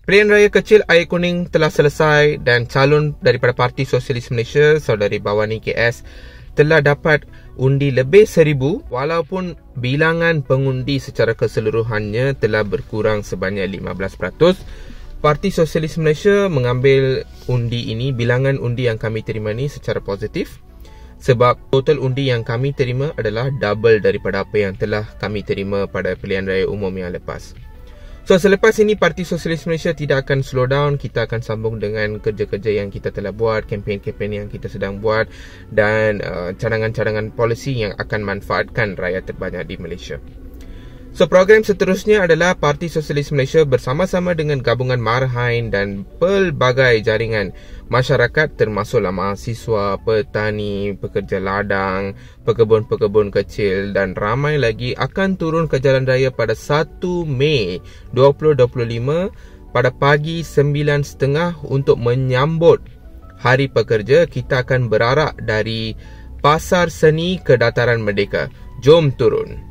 Pilihan raya kecil air kuning telah selesai dan calon daripada Parti Sosialis Malaysia, Saudari Bawani KS, telah dapat undi lebih 1,000 walaupun bilangan pengundi secara keseluruhannya telah berkurang sebanyak 15%. Parti Sosialis Malaysia mengambil undi ini, bilangan undi yang kami terima ni secara positif, sebab total undi yang kami terima adalah double daripada apa yang telah kami terima pada pilihan raya umum yang lepas. So, selepas ini Parti Sosialis Malaysia tidak akan slow down. Kita akan sambung dengan kerja-kerja yang kita telah buat, kempen-kempen yang kita sedang buat dan cadangan-cadangan polisi yang akan manfaatkan rakyat terbanyak di Malaysia. So, program seterusnya adalah Parti Sosialis Malaysia bersama-sama dengan gabungan Marhain dan pelbagai jaringan masyarakat termasuklah mahasiswa, petani, pekerja ladang, pekebun-pekebun kecil dan ramai lagi akan turun ke jalan raya pada 1 Mei 2025 pada pagi 9.30 untuk menyambut Hari Pekerja. Kita akan berarak dari Pasar Seni ke Dataran Merdeka. Jom turun!